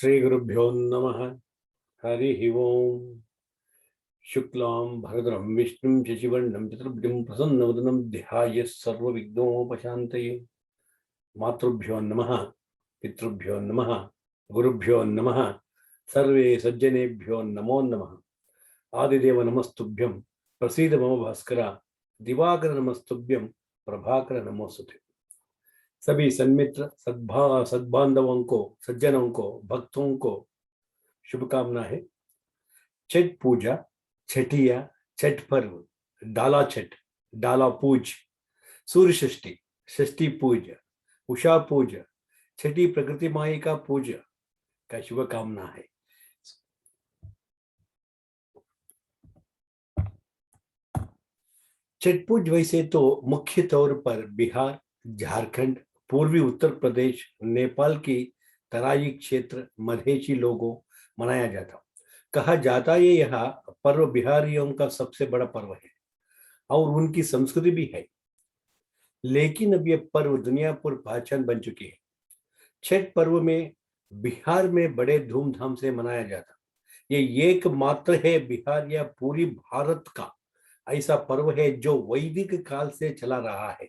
श्री गुरुभ्यो नमः। हरि ओम। शुक्लां भरद्रं विष्णुं शशिवर्णं चतुर्भुजं प्रसन्नवदनं ध्यायेत् सर्वविघ्नोपशान्तये। मातृभ्यो नमः, पितृभ्यो नमः, गुरुभ्यो नमः, सर्वे सज्जनेभ्यो नमो नमः। आदिदेव नमस्तुभ्यं, प्रसीद मम भास्कर, दिवाकर नमस्तुभ्यं, प्रभाकर नमोस्तुते। सभी सन्मित्र सद्बांधवों को, सज्जनों को, भक्तों को शुभकामना है। छठ पूजा, छठिया, छठ पर्व, डाला छठ, डाला पूज, सूर्य षष्ठी, षष्ठी पूजा, उषा पूजा, छठी प्रकृति माई का पूजा का शुभकामना है। छठ पूज वैसे तो मुख्य तौर पर बिहार, झारखंड, पूर्वी उत्तर प्रदेश, नेपाल की तराई क्षेत्र मधेसी लोगों मनाया जाता। कहा जाता है यह पर्व बिहारियों का सबसे बड़ा पर्व है और उनकी संस्कृति भी है। लेकिन अब यह पर्व दुनिया पर पहचान बन चुकी है। छठ पर्व में बिहार में बड़े धूमधाम से मनाया जाता। ये एकमात्र है बिहार या पूरी भारत का ऐसा पर्व है जो वैदिक काल से चला रहा है।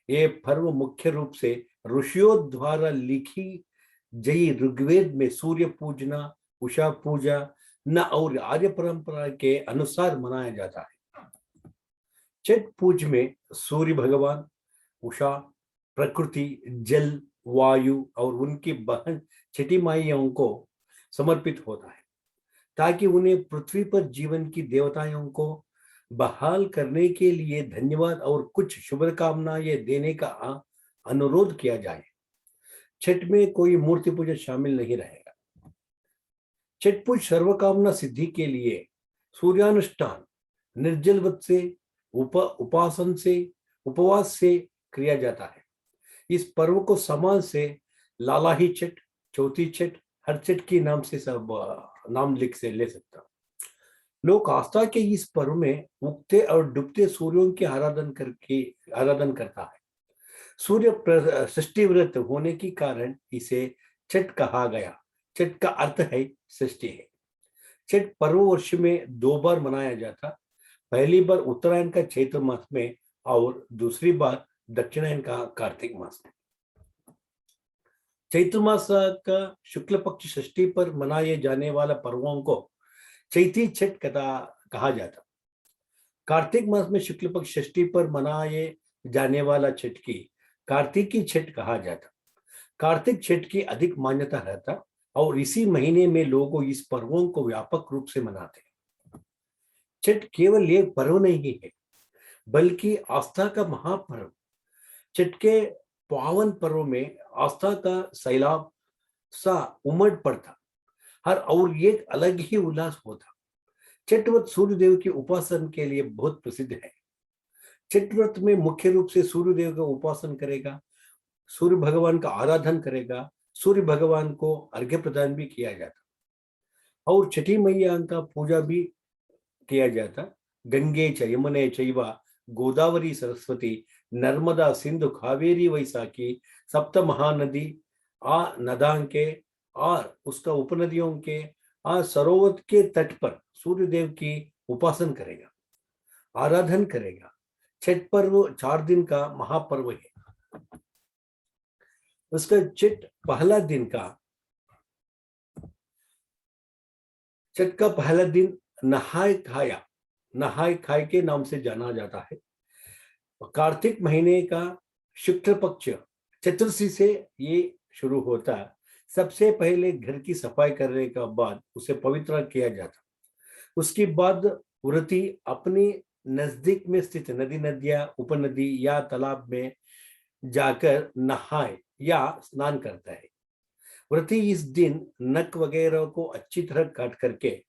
ये पर्व मुख्य रूप से ऋषियों द्वारा लिखी गई ऋग्वेद में सूर्य पूजना, उषा पूजा न और आर्य परंपरा के अनुसार मनाया जाता है। छठ पूज में सूर्य भगवान, उषा, प्रकृति, जल, वायु और उनकी बहन छठी माइयों को समर्पित होता है ताकि उन्हें पृथ्वी पर जीवन की देवताओं को बहाल करने के लिए धन्यवाद और कुछ शुभकामनाएं देने का अनुरोध किया जाए। छठ में कोई मूर्ति पूजा शामिल नहीं रहेगा। छठ पूज सर्वकामना सिद्धि के लिए सूर्यानुष्ठान, निर्जल व्रत से, उपासन से, उपवास से किया जाता है। इस पर्व को समाज से लालाही छठ, चौथी छठ, हर छठ के नाम से सब नाम लिख से ले सकता। लोग आस्था के इस पर्व में उगते और डूबते सूर्यों की आराधन करता है। सूर्य षष्ठी व्रत होने के कारण इसे छठ कहा गया। छठ का अर्थ है षष्ठी है। छठ पर्व वर्ष में 2 बार मनाया जाता। पहली बार उत्तरायण का चैत्र मास में और दूसरी बार दक्षिणायन का कार्तिक मास में। चैत्र मास का शुक्ल पक्ष षष्ठी पर मनाए जाने वाला पर्वों को चैती छठ कहा जाता। कार्तिक मास में शुक्ल पक्ष षष्ठी पर मनाए जाने वाला छठ की कार्तिकी छठ कहा जाता। कार्तिक छठ की अधिक मान्यता रहता और इसी महीने में लोग इस पर्वों को व्यापक रूप से मनाते। छठ केवल एक पर्व नहीं है बल्कि आस्था का महापर्व। छठ के पावन पर्व में आस्था का सैलाब सा उमड़ पड़ता हर और एक अलग ही उल्लास होता। छठ व्रत सूर्य देव की उपासना के लिए बहुत प्रसिद्ध है। छठ व्रत में मुख्य रूप से सूर्य देव का उपासना करेगा, सूर्य भगवान का आराधन करेगा, सूर्य भगवान को अर्घ्य प्रदान भी किया जाता और छठी मैया का पूजा भी किया जाता। गंगे च यमुने चैव गोदावरी सरस्वती नर्मदा सिंधु कावेरी वैसाखी सप्त महानदी नदांके और उसका उपनदियों के सरोवर के तट पर सूर्य देव की उपासना करेगा, आराधन करेगा। छठ पर्व 4 दिन का महापर्व है। उसका छठ का पहला दिन नहाय खाए के नाम से जाना जाता है। कार्तिक महीने का शुक्ल पक्ष चतुर्थी से ये शुरू होता है। सबसे पहले घर की सफाई करने का बाद उसे पवित्र किया जाता। उसके बाद व्रती अपनी नजदीक में स्थित नदी, नदियां, उपनदी या तालाब में जाकर नहाए या स्नान करता है। व्रती इस दिन नख वगैरह को अच्छी तरह काट करके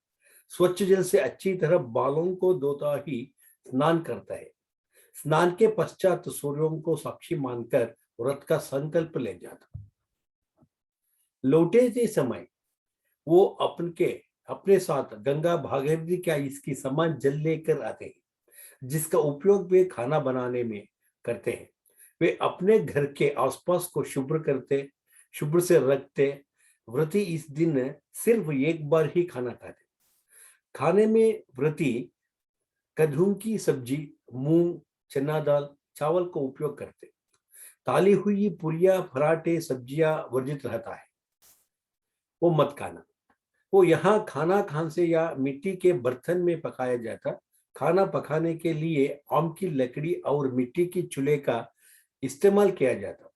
स्वच्छ जल से अच्छी तरह बालों को धोता ही स्नान करता है। स्नान के पश्चात सूर्यों को साक्षी मानकर व्रत का संकल्प ले जाता। लौटे समय वो अपने साथ गंगा भागीरथी क्या इसकी समान जल लेकर आते हैं जिसका उपयोग वे खाना बनाने में करते हैं। वे अपने घर के आसपास को शुभ्र से रखते, व्रती इस दिन सिर्फ एक बार ही खाना खाते। खाने में व्रती कद्दू की सब्जी, मूंग, चना दाल, चावल का उपयोग करते। ताली हुई पुरिया, पराठे, सब्जियां वर्जित रहता है, वो मत खाना। वो यहाँ खाना खांसे या मिट्टी के बर्तन में पकाया जाता। खाना पकाने के लिए आम की लकड़ी और मिट्टी की चूल्हे का इस्तेमाल किया जाता।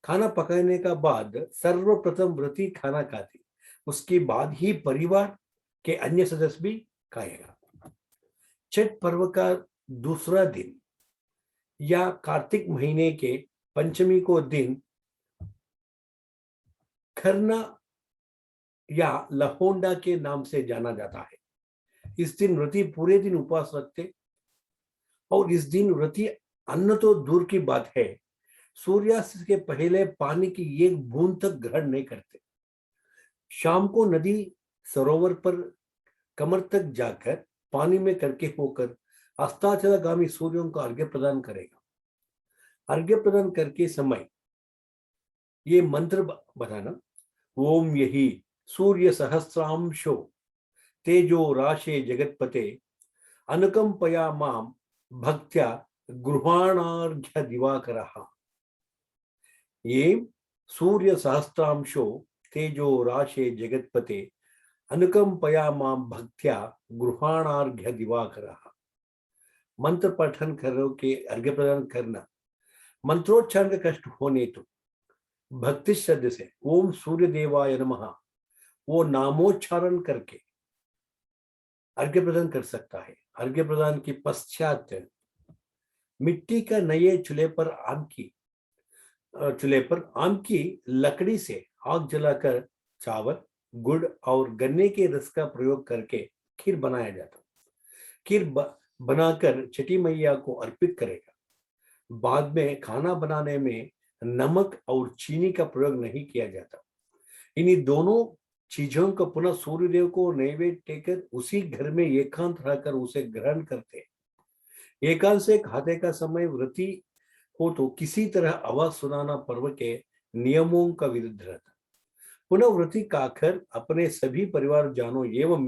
खाना पकाने का बाद सर्वप्रथम व्रती खाना खाते, उसके बाद ही परिवार के अन्य सदस्य भी खाएगा। छठ पर्व का दूसरा दिन या कार्तिक महीने के पंचमी को दिन खरना या लहोंडा के नाम से जाना जाता है। इस दिन व्रती पूरे दिन उपवास रखते और इस दिन व्रती अन्न तो दूर की बात है, सूर्यास्त के पहले पानी की एक बूंद तक ग्रहण नहीं करते। शाम को नदी सरोवर पर कमर तक जाकर पानी में करके होकर अस्ताचलगामी सूर्यों को अर्घ्य प्रदान करेगा। अर्घ्य प्रदान करके समय ये मंत्र बताना, ओम यही सूर्य सहस्रांशो तेजो राशे जगतपते अनुकंपया माम भक्त्या गृहाणार्घ्य दिवाकरः। ये सूर्य सहस्रांशो तेजो राशे जगतपते अनुकंपया माम भक्त्या गृहाणार्घ्य दिवाकरः। मंत्र पठन करो के अर्घ्य प्रदान करना। मंत्रोच्चारण का कष्ट होने तो भक्ति श्रद्धा से ओम सूर्य देवाय नमः वो नामोच्चारण करके अर्घ्य प्रदान कर सकता है। अर्घ्य प्रदान के पश्चात मिट्टी का नए चूल्हे पर आम की लकड़ी से आग जलाकर चावल, गुड़ और गन्ने के रस का प्रयोग करके खीर बनाया जाता। खीर बनाकर छठी मैया को अर्पित करेगा। बाद में खाना बनाने में नमक और चीनी का प्रयोग नहीं किया जाता। इन्हीं दोनों चीजों को पुनः सूर्यदेव को नैवेद्य देकर उसी घर में एकांत रहकर उसे ग्रहण करते। एकांत से खाते का समय व्रती हो तो किसी तरह आवाज सुनाना पर्व के नियमों का विरुद्ध रहता। पुनः व्रती खाकर अपने सभी परिवार जानों एवं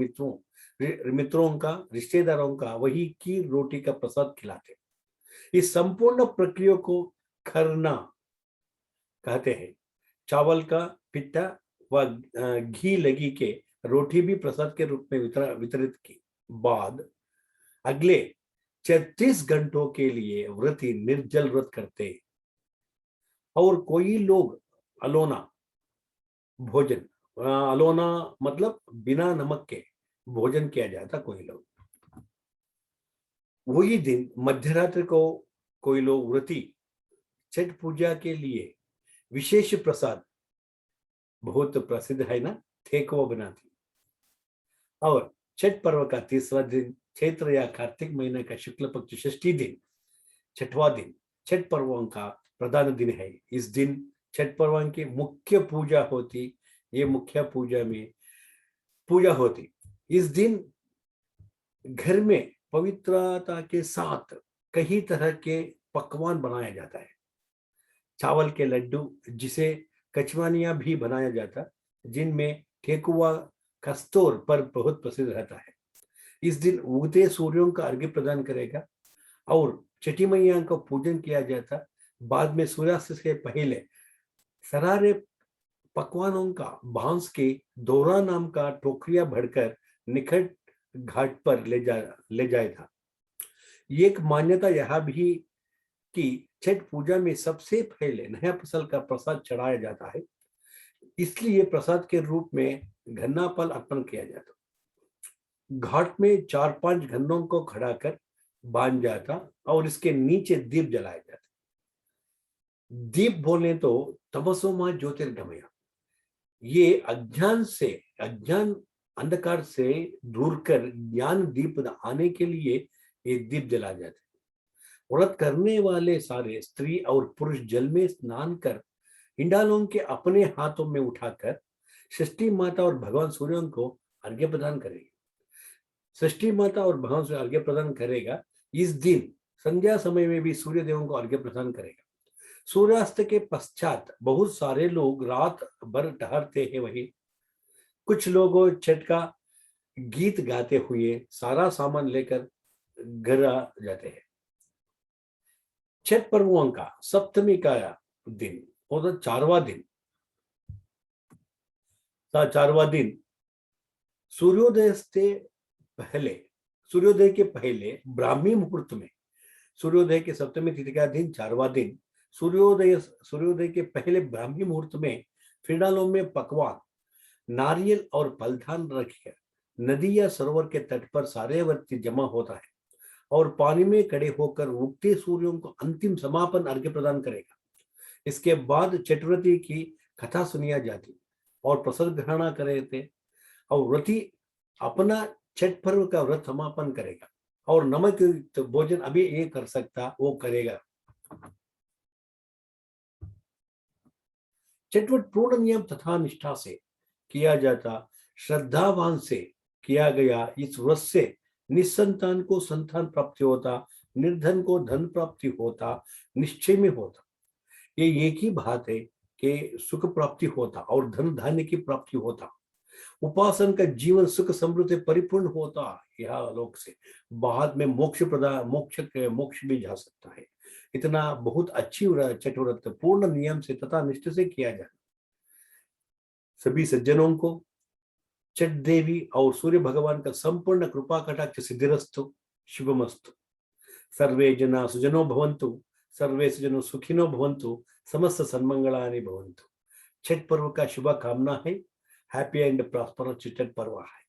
मित्रों का, रिश्तेदारों का वही खीर रोटी का प्रसाद खिलाते। इस संपूर्ण प्रक्रिया को खरना कहते हैं। चावल का पिट्ठा व घी लगी के रोटी भी प्रसाद के रूप में वितरित की बाद अगले 36 घंटों के लिए व्रती निर्जल व्रत करते और कोई लोग अलोना भोजन, अलोना मतलब बिना नमक के भोजन किया जाता। कोई लोग वही दिन मध्यरात्रि को कोई लोग व्रती छठ पूजा के लिए विशेष प्रसाद, बहुत प्रसिद्ध है ना, ठेकुआ बनाती। और छठ पर्व का तीसरा दिन चैत्र या कार्तिक महीने का शुक्ल पक्ष षष्ठी दिन, छठवां दिन छठ पर्वों का प्रधान दिन है। इस दिन छठ पर्वों की मुख्य पूजा होती। ये मुख्य पूजा होती। इस दिन घर में पवित्रता के साथ कई तरह के पकवान बनाया जाता है। चावल के लड्डू जिसे कचवानिया भी बनाया जाता, जिनमें ठेकुआ कस्तूर पर बहुत प्रसिद्ध रहता है। इस दिन उगते सूर्यों का अर्घ्य प्रदान करेगा और छठी मैया का पूजन किया जाता। बाद में सूर्यास्त से पहले सरारे पकवानों का बांस के दोरा नाम का टोकरिया भरकर निकट घाट पर ले जाया था। एक मान्यता यह भी कि छठ पूजा में सबसे पहले नया फसल का प्रसाद चढ़ाया जाता है, इसलिए प्रसाद के रूप में गन्ना फल अर्पण किया जाता। घाट में 4-5 गन्नों को खड़ा कर बांध जाता और इसके नीचे दीप जलाया जाता। दीप बोले तो तमसोमा ज्योतिर्गमय, ये अज्ञान अंधकार से दूर कर ज्ञान दीप आने के लिए ये दीप जला जाते। व्रत करने वाले सारे स्त्री और पुरुष जल में स्नान कर इंडालों के अपने हाथों में उठाकर षष्ठी माता और भगवान सूर्यों को अर्घ्य प्रदान करेगी। षष्ठी माता और भगवान सूर्य अर्घ्य प्रदान करेगा। इस दिन संध्या समय में भी सूर्य देवों को अर्घ्य प्रदान करेगा। सूर्यास्त के पश्चात बहुत सारे लोग रात भर ठहरते हैं वही कुछ लोग छठ का गीत गाते हुए सारा सामान लेकर घर आ जाते हैं। छठ पर्वों का सप्तमी का दिन और चारवा दिन सूर्योदय से पहले, सूर्योदय के पहले ब्राह्मी मुहूर्त में, सूर्योदय के सप्तमी तिथि का दिन चारवा दिन, सूर्योदय के पहले ब्राह्मी मुहूर्त में फिरडालों में पकवान, नारियल और फलदान रखकर नदी या सरोवर के तट पर सारे व्यक्ति जमा होता है और पानी में खड़े होकर उगते सूर्यों को अंतिम समापन अर्घ्य प्रदान करेगा। इसके बाद छठव्रती की कथा सुनिया जाती और प्रसाद ग्रहण करे थे और व्रती अपना छठ पर्व का व्रत समापन करेगा और नमक युक्त भोजन अभी ये कर सकता वो करेगा। छठव्रत पूर्ण नियम तथा निष्ठा से किया जाता, श्रद्धावान से किया गया इस व्रत से निसंतान को संतान प्राप्ति होता, निर्धन को धन प्राप्ति होता, निश्चय में होता। ये एक ही बात है कि सुख प्राप्ति होता और धन धान्य की प्राप्ति होता। उपासन का जीवन सुख समृद्धि परिपूर्ण होता, यह लोक से बाद में मोक्ष भी जा सकता है। इतना बहुत अच्छी छठ व्रत पूर्ण नियम से तथा निष्ठा से किया जाए। सभी सज्जनों को छठ देवी और सूर्य भगवान का संपूर्ण कृपा कटाक्ष सिद्धिरस्तु, शुभमस्तु। सर्वे जना सुजनो भवन्तु, सर्वे सुजनो सुखिनो भवन्तु, समस्त सन्मंगलानि भवन्तु। छठ पर्व का शुभकामना है। हैप्पी एंड प्रॉस्परस छठ पर्व है।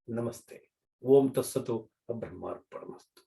नमस्ते। ओम तत्सतु ब्रह्मार्पणमस्तु।